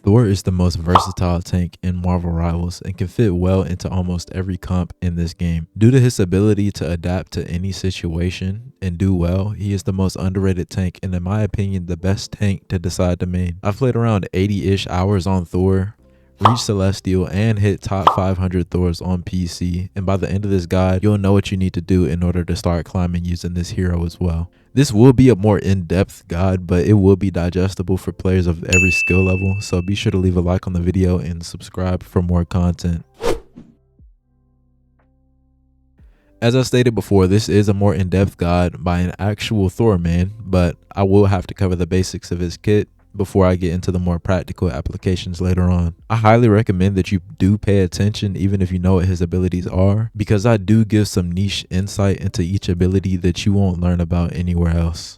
Thor is the most versatile tank in Marvel Rivals and can fit well into almost every comp in this game. Due to his ability to adapt to any situation and do well, he is the most underrated tank and in my opinion the best tank to decide to main. I've played around 80-ish hours on Thor, reached Celestial, and hit top 500 Thors on PC, and by the end of this guide, you'll know what you need to do in order to start climbing using this hero as well. This will be a more in-depth guide, but it will be digestible for players of every skill level, so be sure to leave a like on the video and subscribe for more content. As I stated before, this is a more in-depth guide by an actual Thor man, but I will have to cover the basics of his kit before I get into the more practical applications later on. I highly recommend that you do pay attention even if you know what his abilities are, because I do give some niche insight into each ability that you won't learn about anywhere else.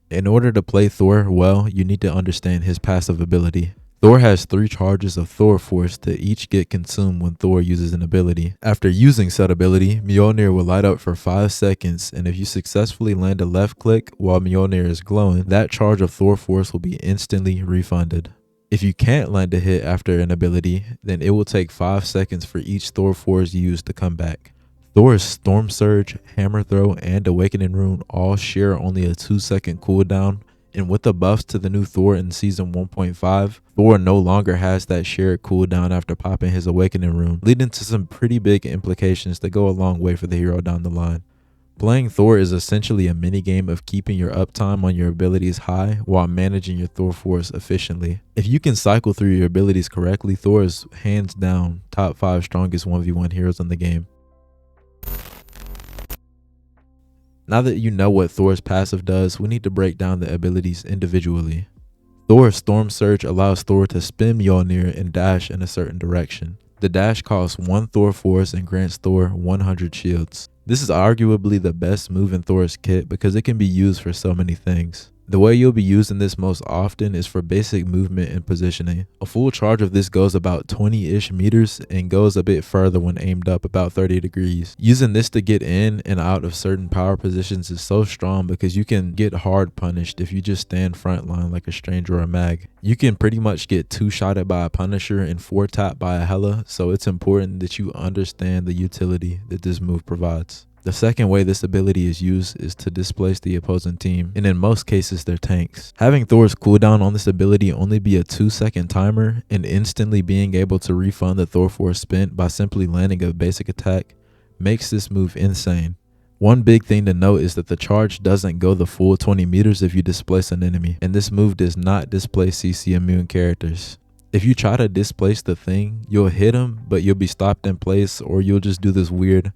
In order to play Thor well, you need to understand his passive ability. Thor has 3 charges of Thor Force that each get consumed when Thor uses an ability. After using said ability, Mjolnir will light up for 5 seconds, and if you successfully land a left click while Mjolnir is glowing, that charge of Thor Force will be instantly refunded. If you can't land a hit after an ability, then it will take 5 seconds for each Thor Force used to come back. Thor's Storm Surge, Hammer Throw, and Awakening Rune all share only a 2-second cooldown. And with the buffs to the new Thor in Season 1.5, Thor no longer has that shared cooldown after popping his Awakening Rune, leading to some pretty big implications that go a long way for the hero down the line. Playing Thor is essentially a minigame of keeping your uptime on your abilities high while managing your Thor Force efficiently. If you can cycle through your abilities correctly, Thor is hands down top 5 strongest 1v1 heroes in the game. Now that you know what Thor's passive does, we need to break down the abilities individually. Thor's Storm Surge allows Thor to spin Mjolnir and dash in a certain direction. The dash costs 1 Thor Force and grants Thor 100 shields. This is arguably the best move in Thor's kit because it can be used for so many things. The way you'll be using this most often is for basic movement and positioning. A full charge of this goes about 20-ish meters and goes a bit further when aimed up about 30 degrees. Using this to get in and out of certain power positions is so strong because you can get hard punished if you just stand frontline like a stranger or a mag. You can pretty much get 2-shotted by a Punisher and 4-tapped by a Hela, so it's important that you understand the utility that this move provides. The second way this ability is used is to displace the opposing team, and in most cases their tanks. Having Thor's cooldown on this ability only be a 2-second timer and instantly being able to refund the Thor Force spent by simply landing a basic attack makes this move insane. One big thing to note is that the charge doesn't go the full 20 meters if you displace an enemy, and this move does not displace CC immune characters. If you try to displace the thing, you'll hit him, but you'll be stopped in place, or you'll just do this weird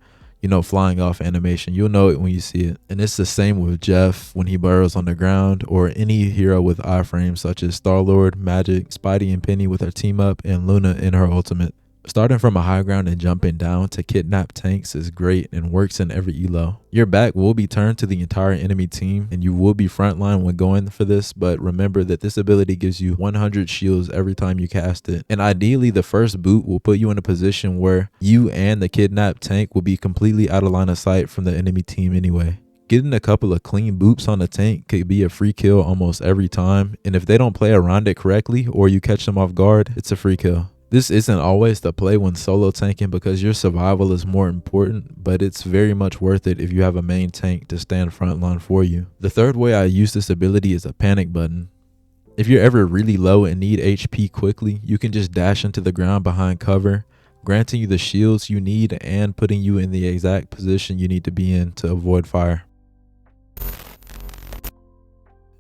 flying off animation. You'll know it when you see it. And it's the same with Jeff when he burrows on the ground, or any hero with iframes such as Star-Lord, Magic, Spidey, and Penny with her team up, and Luna in her ultimate. Starting from a high ground and jumping down to kidnap tanks is great and works in every elo. Your back will be turned to the entire enemy team and you will be frontline when going for this, but remember that this ability gives you 100 shields every time you cast it. And ideally the first boot will put you in a position where you and the kidnapped tank will be completely out of line of sight from the enemy team anyway. Getting a couple of clean boops on the tank could be a free kill almost every time, and if they don't play around it correctly or you catch them off guard, it's a free kill. This isn't always the play when solo tanking because your survival is more important, but it's very much worth it if you have a main tank to stand frontline for you. The third way I use this ability is a panic button. If you're ever really low and need HP quickly, you can just dash into the ground behind cover, granting you the shields you need and putting you in the exact position you need to be in to avoid fire.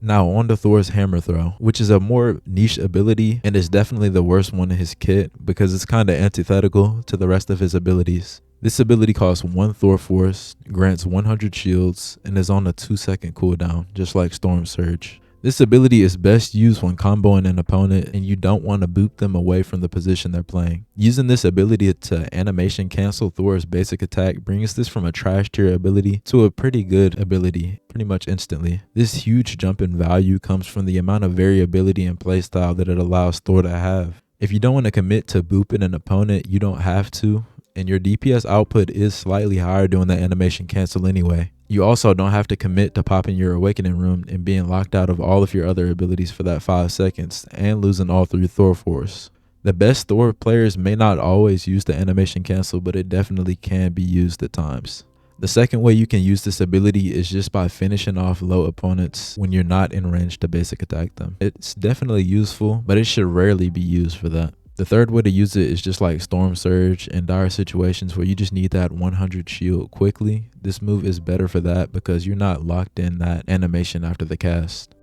Now on to Thor's Hammer Throw, which is a more niche ability and is definitely the worst one in his kit because it's kind of antithetical to the rest of his abilities. This ability costs 1 Thor Force, grants 100 shields, and is on a 2-second cooldown, just like Storm Surge. This ability is best used when comboing an opponent and you don't want to boop them away from the position they're playing. Using this ability to animation cancel Thor's basic attack brings this from a trash tier ability to a pretty good ability pretty much instantly. This huge jump in value comes from the amount of variability and playstyle that it allows Thor to have. If you don't want to commit to booping an opponent, you don't have to, and your DPS output is slightly higher doing the animation cancel anyway. You also don't have to commit to popping your awakening rune and being locked out of all of your other abilities for that 5 seconds and losing all 3 Thor Force. The best Thor players may not always use the animation cancel, but it definitely can be used at times. The second way you can use this ability is just by finishing off low opponents when you're not in range to basic attack them. It's definitely useful, but it should rarely be used for that. The third way to use it is just like Storm Surge in dire situations where you just need that 100 shield quickly. This move is better for that because you're not locked in that animation after the cast.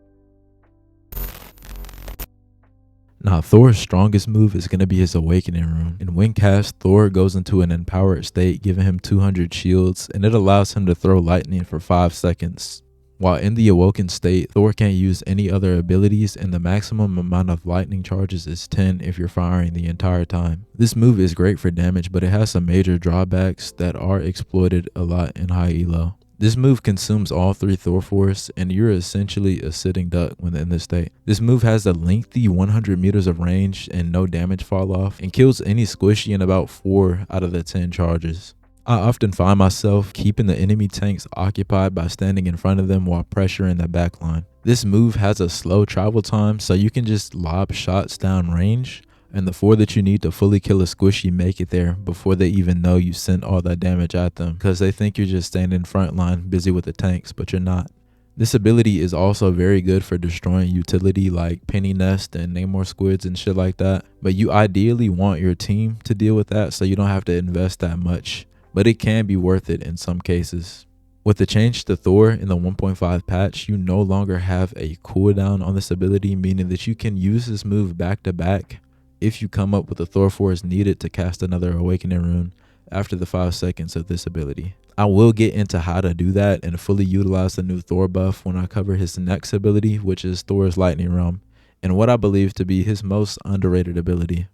Now, Thor's strongest move is going to be his Awakening Rune. And when cast, Thor goes into an empowered state, giving him 200 shields, and it allows him to throw lightning for 5 seconds. While in the awoken state, Thor can't use any other abilities, and the maximum amount of lightning charges is 10 if you're firing the entire time. This move is great for damage, but it has some major drawbacks that are exploited a lot in high elo. This move consumes all 3 Thor Force, and you're essentially a sitting duck when in this state. This move has a lengthy 100 meters of range and no damage fall off, and kills any squishy in about 4 out of the 10 charges. I often find myself keeping the enemy tanks occupied by standing in front of them while pressuring the backline. This move has a slow travel time, so you can just lob shots down range, and the 4 that you need to fully kill a squishy make it there before they even know you sent all that damage at them, because they think you're just standing front line busy with the tanks, but you're not. This ability is also very good for destroying utility like Penny Nest and Namor Squids and shit like that, but you ideally want your team to deal with that so you don't have to invest that much, but it can be worth it in some cases. With the change to Thor in the 1.5 patch, you no longer have a cooldown on this ability, meaning that you can use this move back to back if you come up with the Thor Force needed to cast another Awakening Rune after the 5 seconds of this ability. I will get into how to do that and fully utilize the new Thor buff when I cover his next ability, which is Thor's Lightning Realm, and what I believe to be his most underrated ability.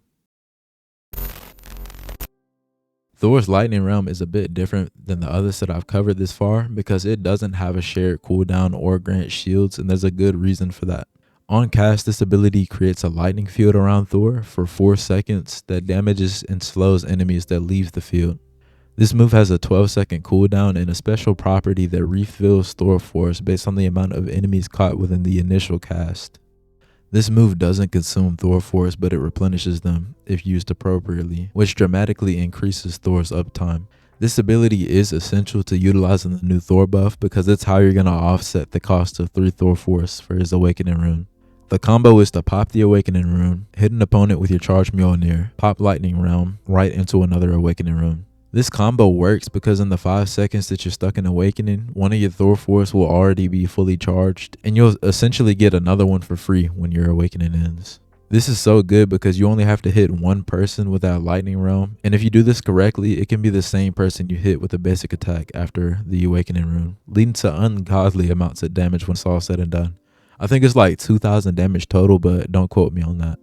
Thor's Lightning Realm is a bit different than the others that I've covered this far because it doesn't have a shared cooldown or grant shields, and there's a good reason for that. On cast, this ability creates a lightning field around Thor for 4 seconds that damages and slows enemies that leave the field. This move has a 12-second cooldown and a special property that refills Thor Force based on the amount of enemies caught within the initial cast. This move doesn't consume Thor Force, but it replenishes them if used appropriately, which dramatically increases Thor's uptime. This ability is essential to utilizing the new Thor buff because it's how you're going to offset the cost of 3 Thor Force for his Awakening Rune. The combo is to pop the Awakening Rune, hit an opponent with your Charged Mjolnir, pop Lightning Realm right into another Awakening Rune. This combo works because in the 5 seconds that you're stuck in Awakening, one of your Thor Force will already be fully charged, and you'll essentially get another one for free when your Awakening ends. This is so good because you only have to hit one person with that Lightning Realm, and if you do this correctly, it can be the same person you hit with a basic attack after the Awakening Rune, leading to ungodly amounts of damage when it's all said and done. I think it's like 2,000 damage total, but don't quote me on that.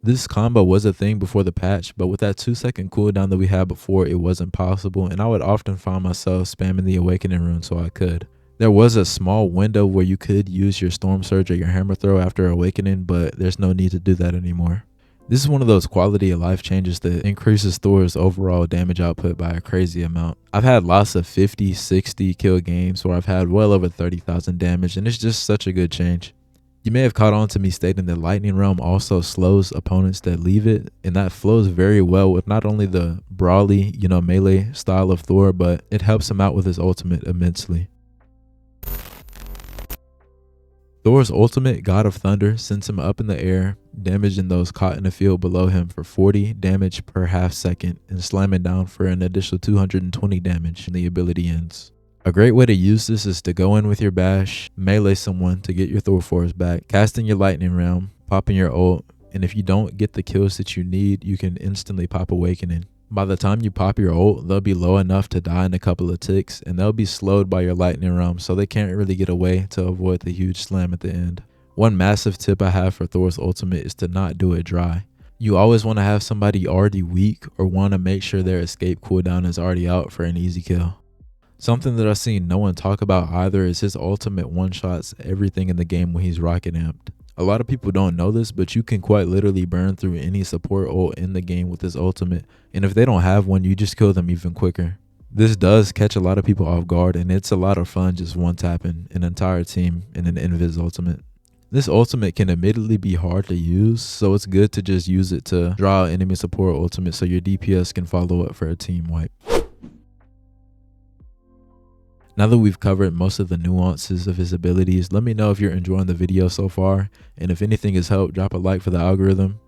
This combo was a thing before the patch, but with that 2-second cooldown that we had before, it wasn't possible, and I would often find myself spamming the Awakening Rune so I could. There was a small window where you could use your Storm Surge or your Hammer Throw after Awakening, but there's no need to do that anymore. This is one of those quality of life changes that increases Thor's overall damage output by a crazy amount. I've had lots of 50, 60 kill games where I've had well over 30,000 damage, and it's just such a good change. You may have caught on to me stating that Lightning Realm also slows opponents that leave it, and that flows very well with not only the brawly, melee style of Thor, but it helps him out with his ultimate immensely. Thor's ultimate, God of Thunder, sends him up in the air, damaging those caught in the field below him for 40 damage per half second, and slamming down for an additional 220 damage when the ability ends. A great way to use this is to go in with your bash, melee someone to get your Thor Force back, casting your Lightning Realm, popping your ult, and if you don't get the kills that you need, you can instantly pop Awakening. By the time you pop your ult, they'll be low enough to die in a couple of ticks, and they'll be slowed by your Lightning Realm, so they can't really get away to avoid the huge slam at the end. One massive tip I have for Thor's ultimate is to not do it dry. You always want to have somebody already weak or want to make sure their escape cooldown is already out for an easy kill. Something that I've seen no one talk about either is his ultimate one-shots everything in the game when he's rocket amped. A lot of people don't know this, but you can quite literally burn through any support ult in the game with his ultimate, and if they don't have one, you just kill them even quicker. This does catch a lot of people off guard, and it's a lot of fun just one-tapping an entire team in an invis ultimate. This ultimate can admittedly be hard to use, so it's good to just use it to draw out enemy support ultimate so your DPS can follow up for a team wipe. Now that we've covered most of the nuances of his abilities, let me know if you're enjoying the video so far, and if anything has helped, drop a like for the algorithm.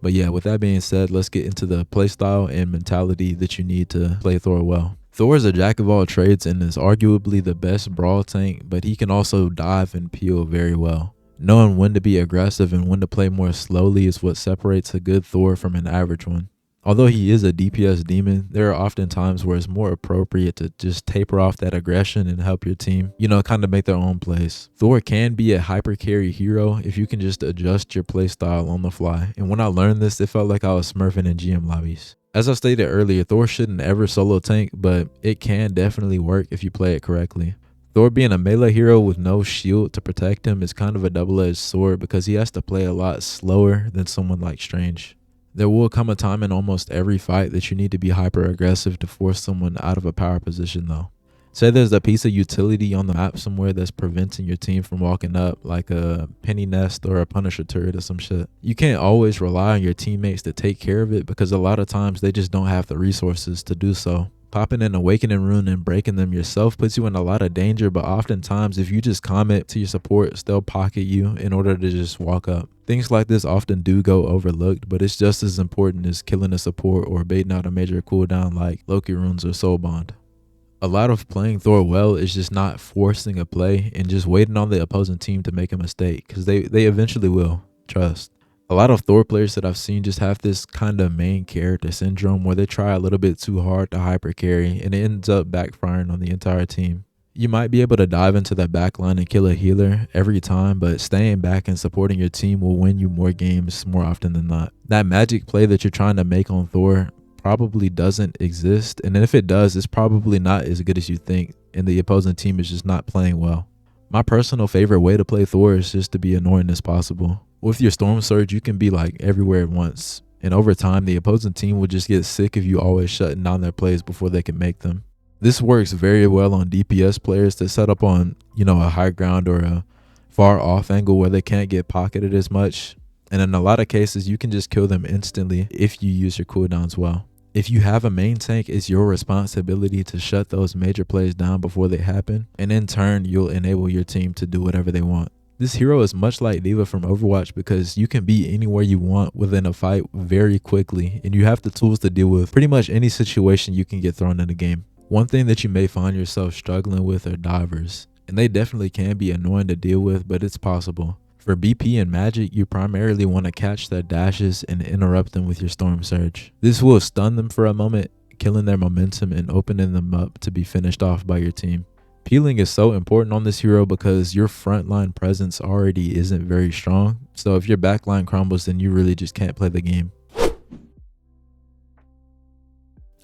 But yeah, with that being said, let's get into the playstyle and mentality that you need to play Thor well. Thor is a jack of all trades and is arguably the best brawl tank, but he can also dive and peel very well. Knowing when to be aggressive and when to play more slowly is what separates a good Thor from an average one. Although he is a DPS demon, there are often times where it's more appropriate to just taper off that aggression and help your team, kind of make their own plays. Thor can be a hyper carry hero if you can just adjust your playstyle on the fly. And when I learned this, it felt like I was smurfing in GM lobbies. As I stated earlier, Thor shouldn't ever solo tank, but it can definitely work if you play it correctly. Thor being a melee hero with no shield to protect him is kind of a double-edged sword because he has to play a lot slower than someone like Strange. There will come a time in almost every fight that you need to be hyper aggressive to force someone out of a power position though. Say there's a piece of utility on the map somewhere that's preventing your team from walking up, like a penny nest or a Punisher turret or some shit. You can't always rely on your teammates to take care of it because a lot of times they just don't have the resources to do so. Popping an Awakening Rune and breaking them yourself puts you in a lot of danger, but oftentimes if you just comment to your supports, they'll pocket you in order to just walk up. Things like this often do go overlooked, but it's just as important as killing a support or baiting out a major cooldown like Loki Runes or Soul Bond. A lot of playing Thor well is just not forcing a play and just waiting on the opposing team to make a mistake, because they eventually will. Trust. A lot of Thor players that I've seen just have this kind of main character syndrome where they try a little bit too hard to hyper carry and it ends up backfiring on the entire team. You might be able to dive into that backline and kill a healer every time, but staying back and supporting your team will win you more games more often than not. That magic play that you're trying to make on Thor probably doesn't exist, and if it does, it's probably not as good as you think, and the opposing team is just not playing well. My personal favorite way to play Thor is just to be annoying as possible. With your Storm Surge, you can be like everywhere at once, and over time, the opposing team will just get sick of you always shutting down their plays before they can make them. This works very well on DPS players that set up on, a high ground or a far off angle where they can't get pocketed as much, and in a lot of cases, you can just kill them instantly if you use your cooldowns well. If you have a main tank, it's your responsibility to shut those major plays down before they happen, and in turn, you'll enable your team to do whatever they want. This hero is much like D.Va from Overwatch because you can be anywhere you want within a fight very quickly, and you have the tools to deal with pretty much any situation you can get thrown in the game. One thing that you may find yourself struggling with are divers, and they definitely can be annoying to deal with, but it's possible. For BP and Magic, you primarily want to catch their dashes and interrupt them with your Storm Surge. This will stun them for a moment, killing their momentum and opening them up to be finished off by your team. Peeling is so important on this hero because your frontline presence already isn't very strong, so if your backline crumbles, then you really just can't play the game.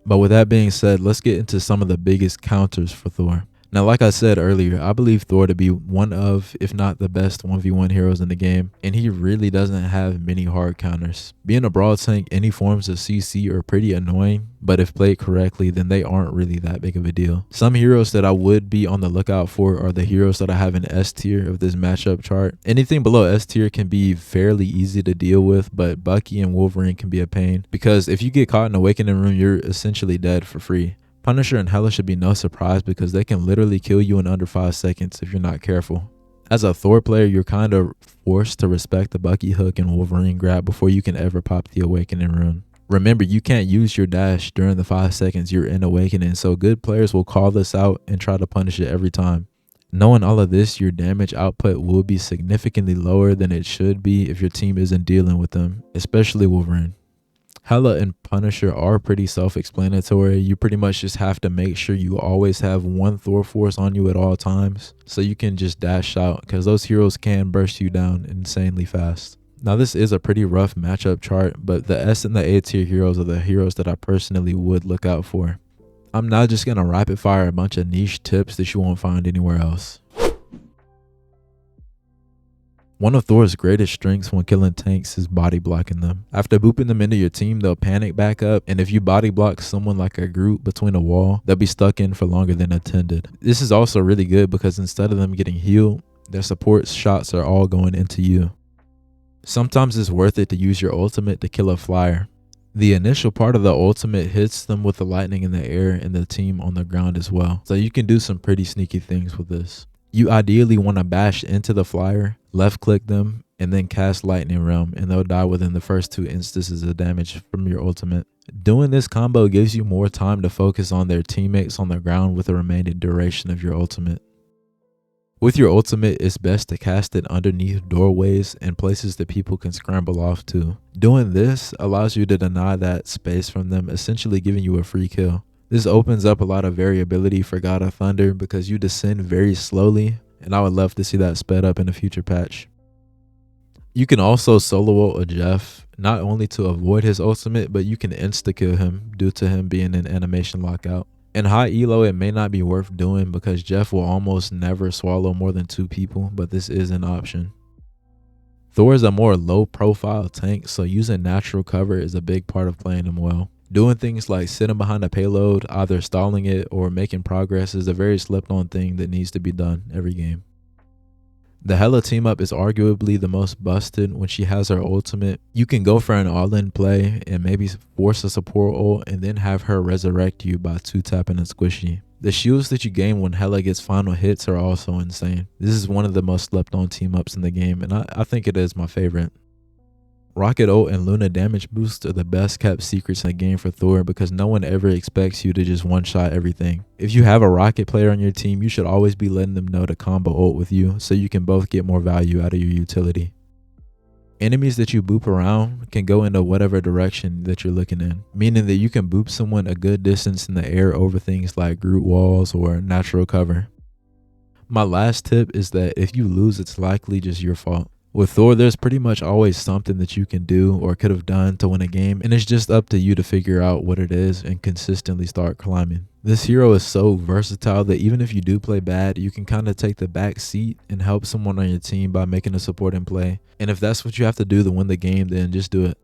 But with that being said, let's get into some of the biggest counters for Thor. Now, like I said earlier, I believe Thor to be one of, if not the best 1v1 heroes in the game, and he really doesn't have many hard counters. Being a broad tank, any forms of CC are pretty annoying, but if played correctly, then they aren't really that big of a deal. Some heroes that I would be on the lookout for are the heroes that I have in S tier of this matchup chart. Anything below S tier can be fairly easy to deal with, but Bucky and Wolverine can be a pain, because if you get caught in Awakening Room, you're essentially dead for free. Punisher and Hela should be no surprise because they can literally kill you in under 5 seconds if you're not careful. As a Thor player, you're kind of forced to respect the Bucky hook and Wolverine grab before you can ever pop the Awakening Rune. Remember, you can't use your dash during the 5 seconds you're in Awakening, so good players will call this out and try to punish it every time. Knowing all of this, your damage output will be significantly lower than it should be if your team isn't dealing with them, especially Wolverine. Hela and Punisher are pretty self-explanatory. You pretty much just have to make sure you always have one Thor force on you at all times, so you can just dash out, because those heroes can burst you down insanely fast. Now, this is a pretty rough matchup chart, but the S and the A tier heroes are the heroes that I personally would look out for. I'm not just going to rapid fire a bunch of niche tips that you won't find anywhere else. One of Thor's greatest strengths when killing tanks is body blocking them. After booping them into your team, they'll panic back up, and if you body block someone like a Groot between a wall, they'll be stuck in for longer than intended. This is also really good because instead of them getting healed, their support shots are all going into you. Sometimes it's worth it to use your ultimate to kill a flyer. The initial part of the ultimate hits them with the lightning in the air and the team on the ground as well, so you can do some pretty sneaky things with this. You ideally want to bash into the flyer, left click them, and then cast Lightning Realm, and they'll die within the first 2 instances of damage from your ultimate. Doing this combo gives you more time to focus on their teammates on the ground with the remaining duration of your ultimate. With your ultimate, it's best to cast it underneath doorways and places that people can scramble off to. Doing this allows you to deny that space from them, essentially giving you a free kill. This opens up a lot of variability for God of Thunder because you descend very slowly, and I would love to see that sped up in a future patch. You can also solo ult a Jeff, not only to avoid his ultimate, but you can insta-kill him due to him being in animation lockout. In high elo, it may not be worth doing because Jeff will almost never swallow more than 2 people, but this is an option. Thor is a more low profile tank, so using natural cover is a big part of playing him well. Doing things like sitting behind a payload, either stalling it or making progress, is a very slept on thing that needs to be done every game. The Hela team up is arguably the most busted when she has her ultimate. You can go for an all-in play and maybe force a support ult and then have her resurrect you by 2-tapping a squishy. The shields that you gain when Hela gets final hits are also insane. This is one of the most slept on team ups in the game, and I think it is my favorite. Rocket ult and Luna damage boosts are the best kept secrets in the game for Thor because no one ever expects you to just one-shot everything. If you have a rocket player on your team, you should always be letting them know to combo ult with you so you can both get more value out of your utility. Enemies that you boop around can go into whatever direction that you're looking in, meaning that you can boop someone a good distance in the air over things like Groot walls or natural cover. My last tip is that if you lose, it's likely just your fault. With Thor, there's pretty much always something that you can do or could have done to win a game, and it's just up to you to figure out what it is and consistently start climbing. This hero is so versatile that even if you do play bad, you can kind of take the back seat and help someone on your team by making a supporting play. And if that's what you have to do to win the game, then just do it.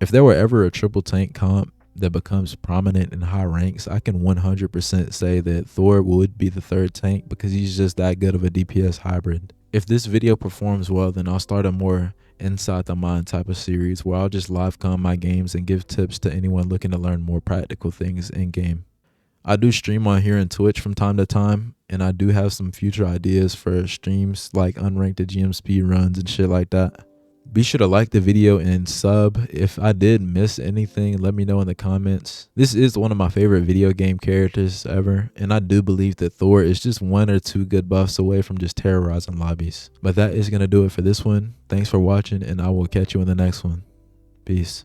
If there were ever a triple tank comp that becomes prominent in high ranks, I can 100% say that Thor would be the 3rd tank because he's just that good of a DPS hybrid. If this video performs well, then I'll start a more inside the mind type of series where I'll just live com my games and give tips to anyone looking to learn more practical things in game. I do stream on here and Twitch from time to time, and I do have some future ideas for streams like unranked GM speed runs and shit like that. Be sure to like the video and sub. If I did miss anything, let me know in the comments. This is one of my favorite video game characters ever, and I do believe that Thor is just 1 or 2 good buffs away from just terrorizing lobbies. But that is going to do it for this one. Thanks for watching, and I will catch you in the next one. Peace.